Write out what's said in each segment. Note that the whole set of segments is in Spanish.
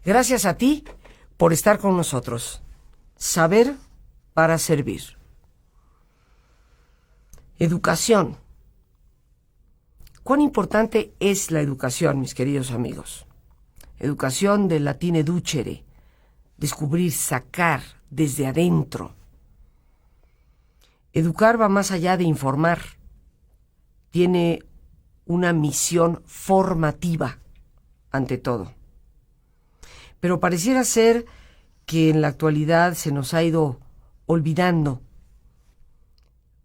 Gracias a ti por estar con nosotros. Saber para servir. Educación. ¿Cuán importante es la educación, mis queridos amigos? Educación del latín educere, descubrir, sacar desde adentro. Educar va más allá de informar. Tiene una misión formativa, ante todo. Pero pareciera ser que en la actualidad se nos ha ido olvidando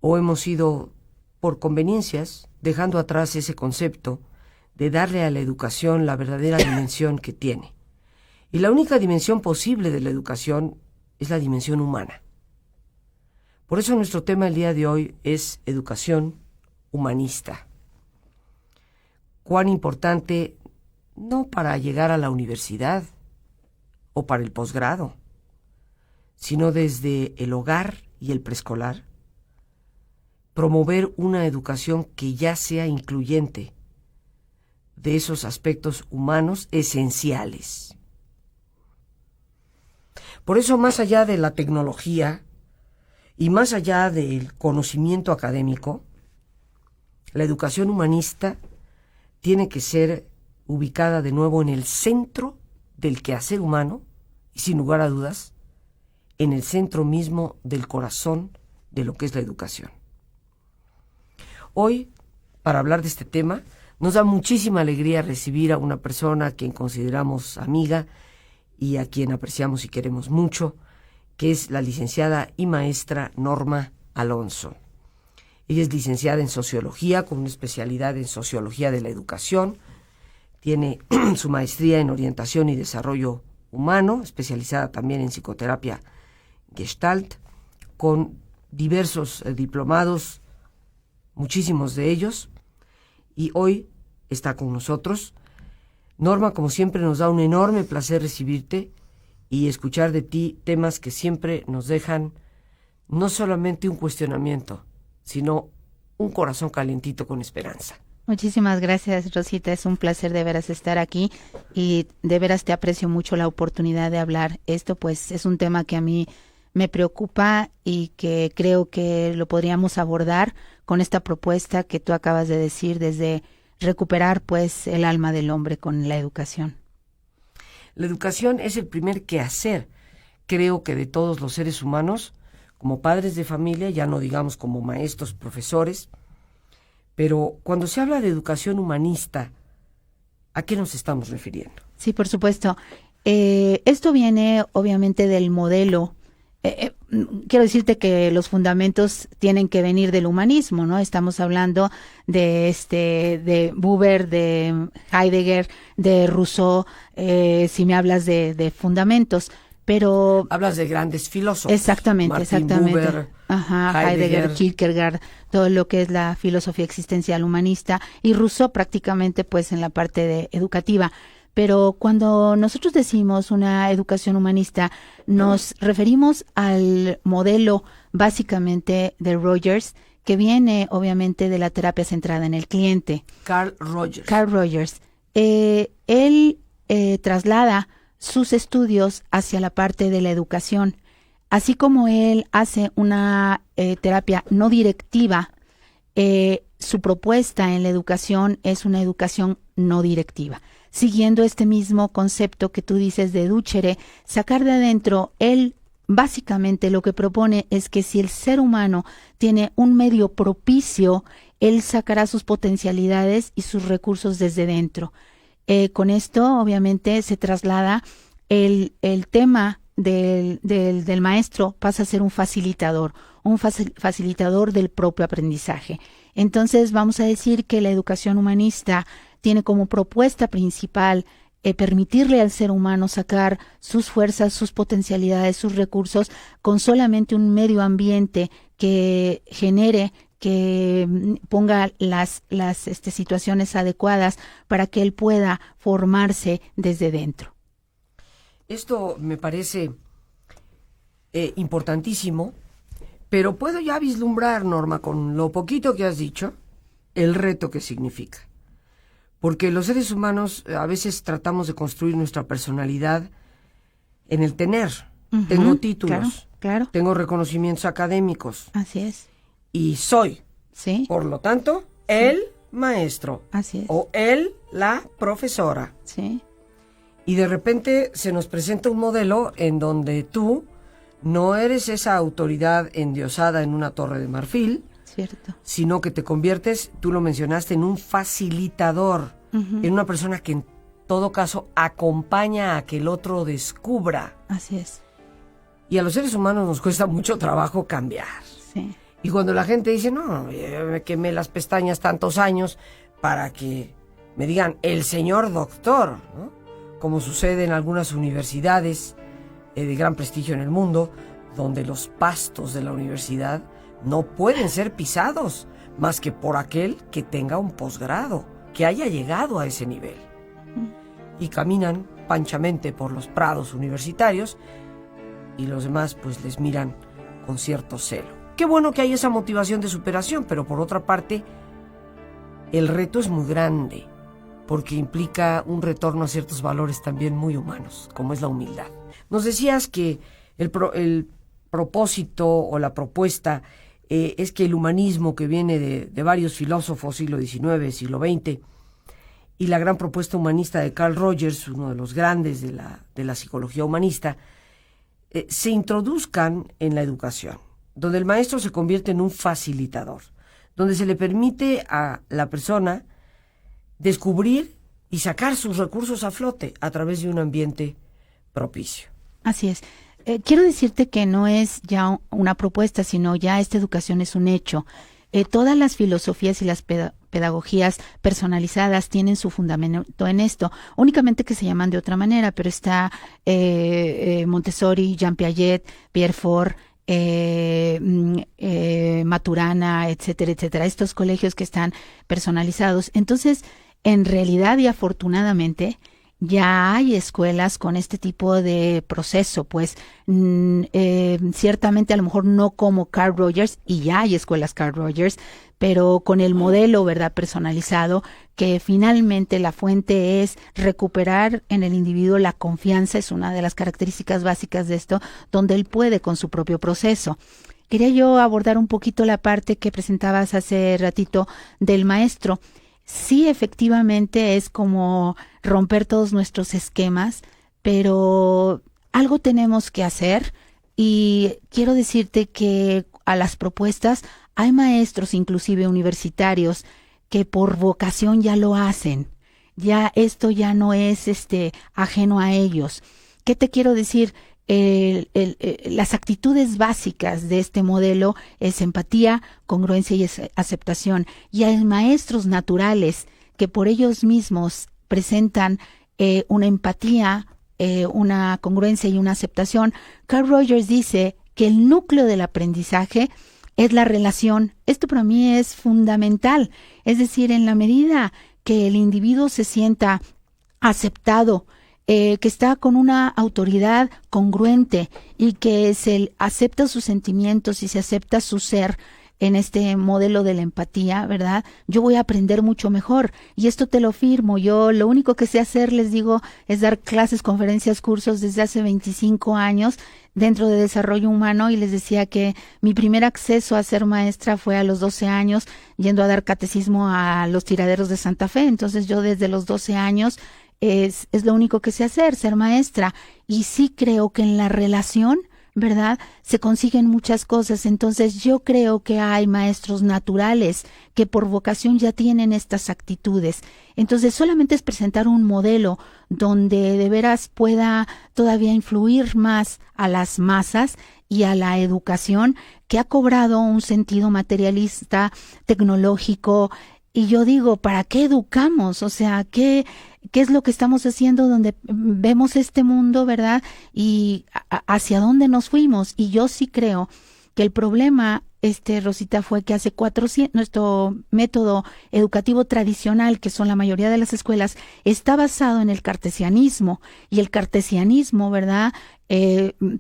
o hemos ido, por conveniencias, dejando atrás ese concepto de darle a la educación la verdadera dimensión que tiene. Y la única dimensión posible de la educación es la dimensión humana. Por eso nuestro tema el día de hoy es educación humanista. Cuán importante, no para llegar a la universidad o para el posgrado, sino desde el hogar y el preescolar, promover una educación que ya sea incluyente de esos aspectos humanos esenciales. Por eso, más allá de la tecnología y más allá del conocimiento académico, la educación humanista tiene que ser ubicada de nuevo en el centro del quehacer humano y, sin lugar a dudas, en el centro mismo del corazón de lo que es la educación. Hoy, para hablar de este tema, nos da muchísima alegría recibir a una persona a quien consideramos amiga y a quien apreciamos y queremos mucho, que es la licenciada y maestra Norma Alonso. Ella es licenciada en Sociología con una especialidad en Sociología de la Educación. Tiene su maestría en Orientación y Desarrollo Humano, especializada también en Psicoterapia Gestalt, con diversos diplomados, muchísimos de ellos, y hoy está con nosotros. Norma, como siempre, nos da un enorme placer recibirte y escuchar de ti temas que siempre nos dejan no solamente un cuestionamiento, sino un corazón calientito con esperanza. Muchísimas gracias, Rosita. Es un placer de veras estar aquí y de veras te aprecio mucho la oportunidad de hablar. Esto pues es un tema que a mí me preocupa y que creo que lo podríamos abordar con esta propuesta que tú acabas de decir, desde recuperar pues el alma del hombre con la educación. La educación es el primer quehacer, creo que de todos los seres humanos, como padres de familia, ya no digamos como maestros, profesores, pero cuando se habla de educación humanista, ¿a qué nos estamos refiriendo? Sí, por supuesto. Esto viene obviamente del modelo. Quiero decirte que los fundamentos tienen que venir del humanismo, ¿no? Estamos hablando de Buber, de Heidegger, de Rousseau, si me hablas de fundamentos, pero hablas de grandes filósofos. Exactamente. Buber, Heidegger, Kierkegaard, todo lo que es la filosofía existencial humanista, y Rousseau prácticamente pues en la parte educativa. Pero cuando nosotros decimos una educación humanista, nos referimos al modelo básicamente de Rogers, que viene obviamente de la terapia centrada en el cliente. Carl Rogers. Él traslada sus estudios hacia la parte de la educación. Así como él hace una terapia no directiva, su propuesta en la educación es una educación no directiva. Siguiendo este mismo concepto que tú dices de Duchere, sacar de adentro, él básicamente lo que propone es que si el ser humano tiene un medio propicio, él sacará sus potencialidades y sus recursos desde dentro. Con esto, obviamente, se traslada el tema del maestro, pasa a ser un facilitador del propio aprendizaje. Entonces, vamos a decir que la educación humanista tiene como propuesta principal permitirle al ser humano sacar sus fuerzas, sus potencialidades, sus recursos con solamente un medio ambiente que genere, que ponga las situaciones adecuadas para que él pueda formarse desde dentro. Esto me parece importantísimo, pero puedo ya vislumbrar, Norma, con lo poquito que has dicho, el reto que significa. Porque los seres humanos a veces tratamos de construir nuestra personalidad en el tener. Ujú, Tengo títulos, claro. tengo reconocimientos académicos Así es. y soy, Sí, por lo tanto, el maestro así es. o él la profesora. Sí, Y de repente se nos presenta un modelo en donde tú no eres esa autoridad endiosada en una torre de marfil, cierto. sino que te conviertes, tú lo mencionaste, en un facilitador, Ujú, en una persona que en todo caso acompaña a que el otro descubra. así es. Y a los seres humanos nos cuesta mucho trabajo cambiar. Sí, Y cuando la gente dice, no, me quemé las pestañas tantos años para que me digan el señor doctor, ¿no? Como sucede en algunas universidades de gran prestigio en el mundo, donde los pastos de la universidad no pueden ser pisados más que por aquel que tenga un posgrado, que haya llegado a ese nivel. Y caminan panchamente por los prados universitarios y los demás pues les miran con cierto celo. Qué bueno que hay esa motivación de superación, pero por otra parte, el reto es muy grande, porque implica un retorno a ciertos valores también muy humanos, como es la humildad. Nos decías que el propósito o la propuesta es que el humanismo que viene de varios filósofos, siglo XIX, siglo XX, y la gran propuesta humanista de Carl Rogers, uno de los grandes de la psicología humanista, se introduzcan en la educación, donde el maestro se convierte en un facilitador, donde se le permite a la persona descubrir y sacar sus recursos a flote a través de un ambiente propicio. así es. Quiero decirte que no es ya una propuesta, sino ya esta educación es un hecho. Todas las filosofías y las pedagogías personalizadas tienen su fundamento en esto, únicamente que se llaman de otra manera, pero está Montessori, Jean Piaget, Pierre Fort, Maturana, etcétera, etcétera, estos colegios que están personalizados. Entonces, en realidad y afortunadamente, ya hay escuelas con este tipo de proceso, pues ciertamente a lo mejor no como Carl Rogers, y ya hay escuelas Carl Rogers, pero con el modelo, ¿verdad?, personalizado, que finalmente la fuente es recuperar en el individuo la confianza, es una de las características básicas de esto, donde él puede con su propio proceso. Quería yo abordar un poquito la parte que presentabas hace ratito del maestro. Sí, efectivamente es como romper todos nuestros esquemas, pero algo tenemos que hacer y quiero decirte que a las propuestas hay maestros, inclusive universitarios, que por vocación ya lo hacen. Ya esto ya no es ajeno a ellos. ¿Qué te quiero decir? Las actitudes básicas de este modelo es empatía, congruencia y aceptación. Y hay maestros naturales que por ellos mismos presentan una empatía, una congruencia y una aceptación. Carl Rogers dice que el núcleo del aprendizaje es la relación. Esto para mí es fundamental. Es decir, en la medida que el individuo se sienta aceptado, que está con una autoridad congruente y que se acepta sus sentimientos y se acepta su ser en este modelo de la empatía, ¿verdad? Yo voy a aprender mucho mejor y esto te lo firmo. Yo lo único que sé hacer, les digo, es dar clases, conferencias, cursos desde hace 25 años dentro de desarrollo humano y les decía que mi primer acceso a ser maestra fue a los 12 años yendo a dar catecismo a los tiraderos de Santa Fe. Entonces yo desde los 12 años es lo único que sé hacer, ser maestra. Y sí creo que en la relación, ¿verdad?, se consiguen muchas cosas. Entonces yo creo que hay maestros naturales que por vocación ya tienen estas actitudes. Entonces solamente es presentar un modelo donde de veras pueda todavía influir más a las masas y a la educación que ha cobrado un sentido materialista, tecnológico. Y yo digo, ¿para qué educamos? O sea, ¿qué es lo que estamos haciendo donde vemos este mundo, verdad? Y hacia dónde nos fuimos. Y yo sí creo que el problema, Rosita, fue que hace 400, nuestro método educativo tradicional, que son la mayoría de las escuelas, está basado en el cartesianismo. Y el cartesianismo, ¿verdad?,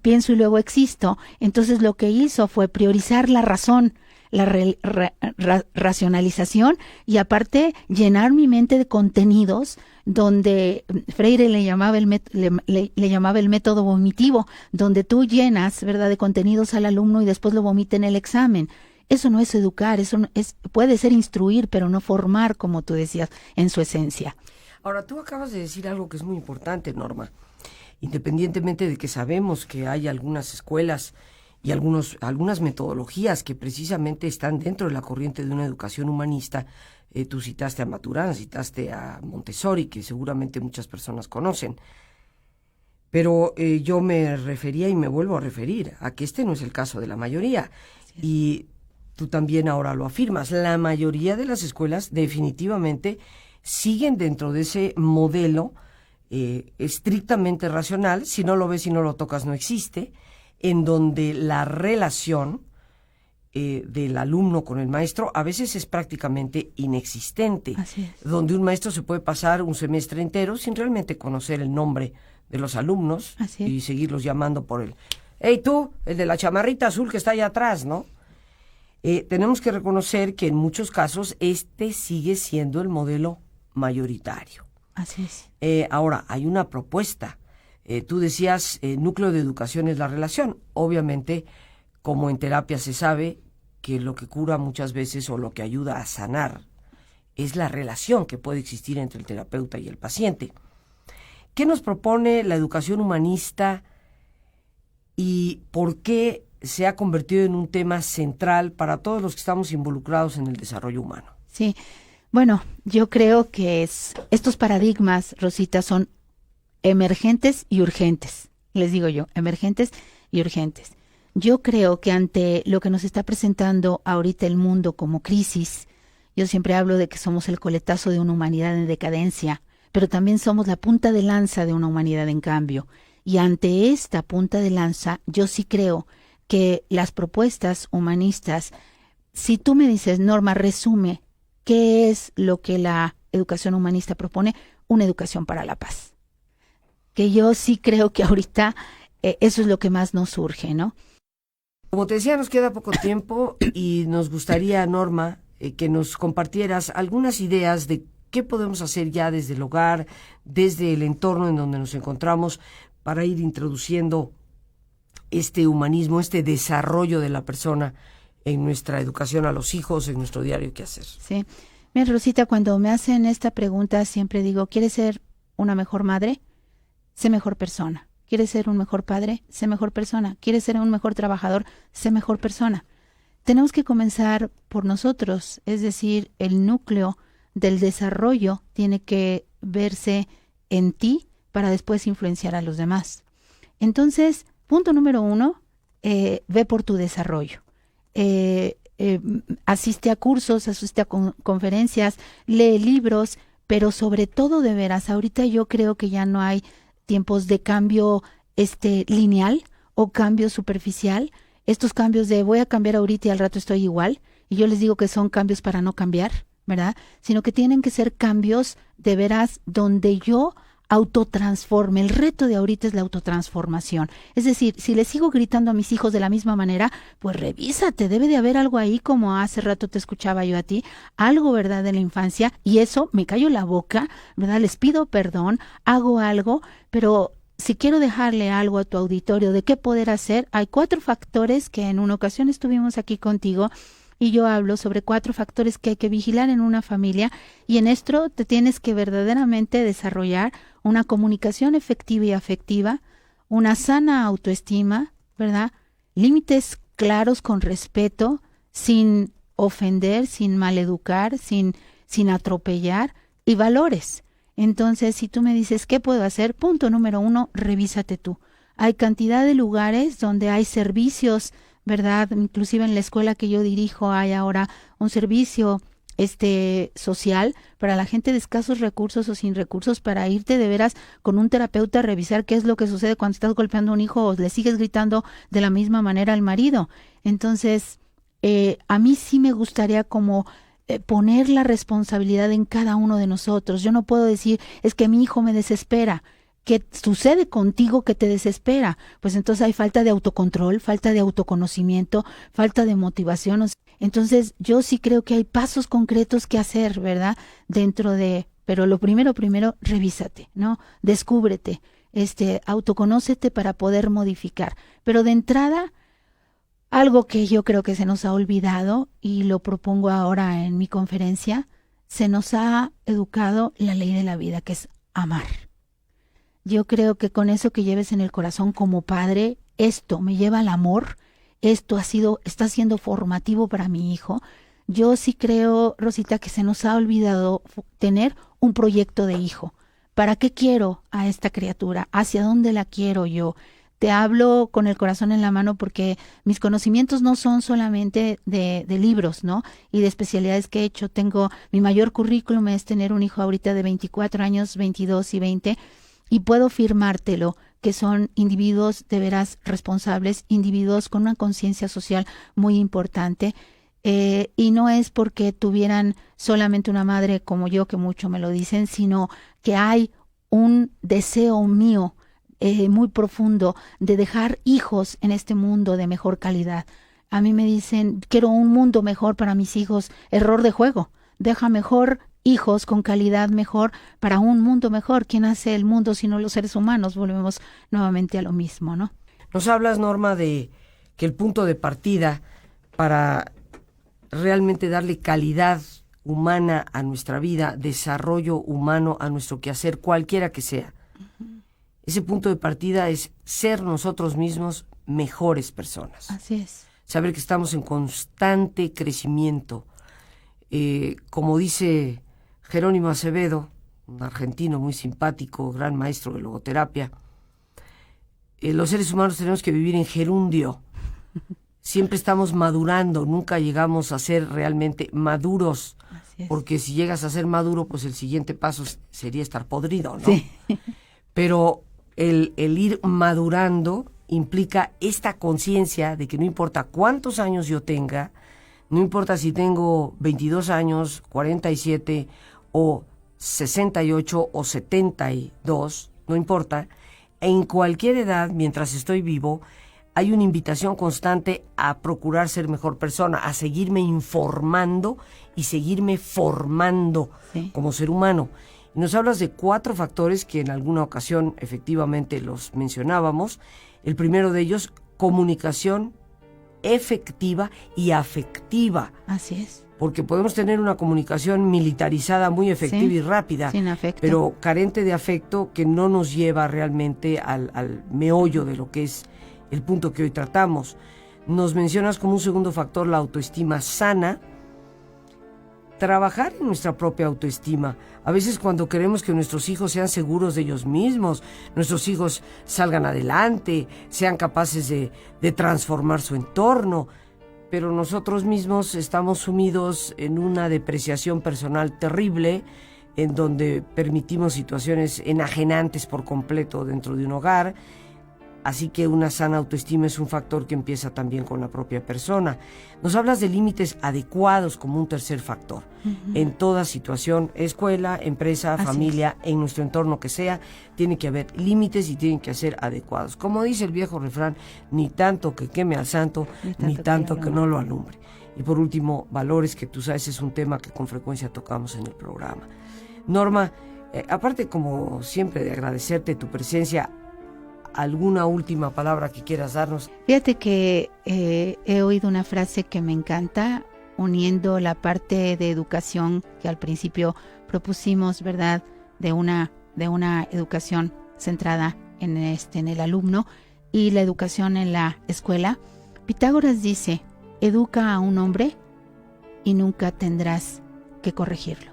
pienso y luego existo. Entonces lo que hizo fue priorizar la razón. la racionalización y aparte llenar mi mente de contenidos donde Freire le llamaba le llamaba el método vomitivo, donde tú llenas, ¿verdad?, de contenidos al alumno y después lo vomita en el examen. Eso no es educar, puede ser instruir, pero no formar, como tú decías, en su esencia. Ahora, tú acabas de decir algo que es muy importante, Norma. Independientemente de que sabemos que hay algunas escuelas y algunas metodologías que precisamente están dentro de la corriente de una educación humanista, tú citaste a Maturana, citaste a Montessori, que seguramente muchas personas conocen. Pero yo me refería y me vuelvo a referir a que este no es el caso de la mayoría. Y tú también ahora lo afirmas. La mayoría de las escuelas definitivamente siguen dentro de ese modelo estrictamente racional. Si no lo ves y no lo tocas, no existe, en donde la relación del alumno con el maestro a veces es prácticamente inexistente. Así es. Donde un maestro se puede pasar un semestre entero sin realmente conocer el nombre de los alumnos y seguirlos llamando por el «Hey tú, el de la chamarrita azul que está allá atrás», ¿no? Tenemos que reconocer que en muchos casos este sigue siendo el modelo mayoritario. Así es. Ahora, hay una propuesta. Tú decías, núcleo de educación es la relación. Obviamente, como en terapia se sabe que lo que cura muchas veces o lo que ayuda a sanar es la relación que puede existir entre el terapeuta y el paciente. ¿Qué nos propone la educación humanista y por qué se ha convertido en un tema central para todos los que estamos involucrados en el desarrollo humano? Sí, bueno, yo creo que estos paradigmas, Rosita, son emergentes y urgentes. Les digo yo, emergentes y urgentes. Yo creo que ante lo que nos está presentando ahorita el mundo como crisis, yo siempre hablo de que somos el coletazo de una humanidad en decadencia, pero también somos la punta de lanza de una humanidad en cambio. Y ante esta punta de lanza, yo sí creo que las propuestas humanistas, si tú me dices, Norma, resume, ¿qué es lo que la educación humanista propone? Una educación para la paz. Que yo sí creo que ahorita eso es lo que más nos surge, ¿no? Como te decía, nos queda poco tiempo y nos gustaría, Norma, que nos compartieras algunas ideas de qué podemos hacer ya desde el hogar, desde el entorno en donde nos encontramos, para ir introduciendo este humanismo, este desarrollo de la persona en nuestra educación a los hijos, en nuestro diario quehacer. Sí. Mira, Rosita, cuando me hacen esta pregunta siempre digo, ¿quieres ser una mejor madre? Sé mejor persona. ¿Quieres ser un mejor padre? Sé mejor persona. ¿Quieres ser un mejor trabajador? Sé mejor persona. Tenemos que comenzar por nosotros, es decir, el núcleo del desarrollo tiene que verse en ti para después influenciar a los demás. Entonces, punto número 1, ve por tu desarrollo. Asiste a cursos, asiste a conferencias, lee libros, pero sobre todo, de veras, ahorita yo creo que ya no hay tiempos de cambio lineal o cambio superficial. Estos cambios de voy a cambiar ahorita y al rato estoy igual, y yo les digo que son cambios para no cambiar, ¿verdad? Sino que tienen que ser cambios de veras donde yo autotransforme. El reto de ahorita es la autotransformación. Es decir, si le sigo gritando a mis hijos de la misma manera, pues revísate, debe de haber algo ahí, como hace rato te escuchaba yo a ti, algo, ¿verdad?, de la infancia, y eso, me callo la boca, ¿verdad? Les pido perdón, hago algo, pero si quiero dejarle algo a tu auditorio de qué poder hacer, hay 4 factores que en una ocasión estuvimos aquí contigo y yo hablo sobre 4 factores que hay que vigilar en una familia, y en esto te tienes que verdaderamente desarrollar una comunicación efectiva y afectiva, una sana autoestima, ¿verdad? Límites claros con respeto, sin ofender, sin maleducar, sin atropellar, y valores. Entonces, si tú me dices, ¿qué puedo hacer? Punto número 1, revísate tú. Hay cantidad de lugares donde hay servicios, ¿verdad? Inclusive en la escuela que yo dirijo hay ahora un servicio social para la gente de escasos recursos o sin recursos, para irte de veras con un terapeuta a revisar qué es lo que sucede cuando estás golpeando a un hijo o le sigues gritando de la misma manera al marido. Entonces, a mí sí me gustaría como poner la responsabilidad en cada uno de nosotros. Yo no puedo decir, es que mi hijo me desespera. ¿Qué sucede contigo que te desespera? Pues entonces hay falta de autocontrol, falta de autoconocimiento, falta de motivación. Entonces, yo sí creo que hay pasos concretos que hacer, ¿verdad? Pero lo primero, revísate, ¿no? Descúbrete, autoconócete para poder modificar. Pero de entrada, algo que yo creo que se nos ha olvidado, y lo propongo ahora en mi conferencia, se nos ha educado la ley de la vida, que es amar. Yo creo que con eso que lleves en el corazón como padre, esto me lleva al amor, está siendo formativo para mi hijo. Yo sí creo, Rosita, que se nos ha olvidado tener un proyecto de hijo. ¿Para qué quiero a esta criatura? ¿Hacia dónde la quiero yo? Te hablo con el corazón en la mano porque mis conocimientos no son solamente de libros, ¿no? Y de especialidades que he hecho. Mi mayor currículum es tener un hijo ahorita de 24 años, 22 y 20, y puedo firmártelo, que son individuos de veras responsables, individuos con una conciencia social muy importante, y no es porque tuvieran solamente una madre como yo, que mucho me lo dicen, sino que hay un deseo mío muy profundo de dejar hijos en este mundo de mejor calidad. A mí me dicen, quiero un mundo mejor para mis hijos. Error de juego. Deja mejor hijos con calidad mejor para un mundo mejor. ¿Quién hace el mundo sino los seres humanos? Volvemos nuevamente a lo mismo, ¿no? Nos hablas, Norma, de que el punto de partida para realmente darle calidad humana a nuestra vida, desarrollo humano a nuestro quehacer, cualquiera que sea. Ese punto de partida es ser nosotros mismos mejores personas. Así es. Saber que estamos en constante crecimiento. Como dice Jerónimo Acevedo, un argentino muy simpático, gran maestro de logoterapia, los seres humanos tenemos que vivir en gerundio. Siempre estamos madurando, nunca llegamos a ser realmente maduros. Porque si llegas a ser maduro, pues el siguiente paso sería estar podrido, ¿no? Sí. Pero el ir madurando implica esta conciencia de que no importa cuántos años yo tenga, no importa si tengo 22 años, 47 o 68 o 72, no importa, en cualquier edad, mientras estoy vivo, hay una invitación constante a procurar ser mejor persona, a seguirme informando y seguirme formando como ser humano. Y nos hablas de 4 factores que en alguna ocasión efectivamente los mencionábamos. El primero de ellos, comunicación efectiva y afectiva. Así es. Porque podemos tener una comunicación militarizada muy efectiva y rápida, sin afecto, pero carente de afecto, que no nos lleva realmente al meollo de lo que es el punto que hoy tratamos. Nos mencionas como un segundo factor la autoestima sana. Trabajar en nuestra propia autoestima. A veces cuando queremos que nuestros hijos sean seguros de ellos mismos, nuestros hijos salgan adelante, sean capaces de transformar su entorno, pero nosotros mismos estamos sumidos en una depreciación personal terrible, en donde permitimos situaciones enajenantes por completo dentro de un hogar. Así que una sana autoestima es un factor que empieza también con la propia persona. Nos hablas de límites adecuados como un tercer factor. En toda situación, escuela, empresa, familia, en nuestro entorno que sea, tiene que haber límites y tienen que ser adecuados. Como dice el viejo refrán, ni tanto que queme al santo, ni tanto que no lo alumbre. Y por último, valores, que tú sabes es un tema que con frecuencia tocamos en el programa. Norma, aparte como siempre de agradecerte tu presencia, ¿alguna última palabra que quieras darnos? Fíjate que he oído una frase que me encanta, uniendo la parte de educación que al principio propusimos, ¿verdad? De una educación centrada en el alumno y la educación en la escuela. Pitágoras dice, educa a un hombre y nunca tendrás que corregirlo.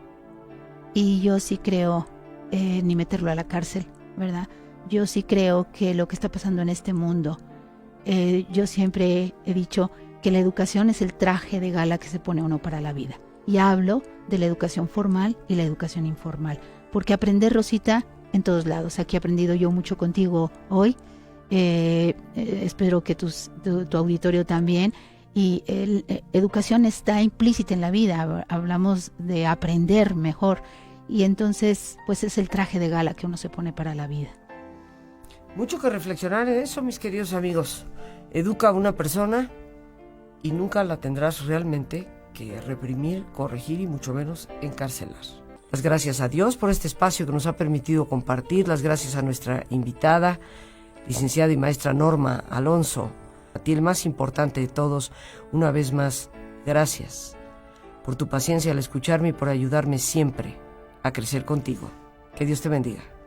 Y yo sí creo, ni meterlo a la cárcel, ¿verdad? Yo sí creo que lo que está pasando en este mundo, yo siempre he dicho que la educación es el traje de gala que se pone uno para la vida. Y hablo de la educación formal y la educación informal. Porque aprender, Rosita, en todos lados. Aquí he aprendido yo mucho contigo hoy. Espero que tu auditorio también. Y educación está implícita en la vida. Hablamos de aprender mejor. Y entonces, pues es el traje de gala que uno se pone para la vida. Mucho que reflexionar en eso, mis queridos amigos. Educa a una persona y nunca la tendrás realmente que reprimir, corregir y mucho menos encarcelar. Las gracias a Dios por este espacio que nos ha permitido compartir, las gracias a nuestra invitada, licenciada y maestra Norma Alonso. A ti, el más importante de todos, una vez más, gracias por tu paciencia al escucharme y por ayudarme siempre a crecer contigo. Que Dios te bendiga.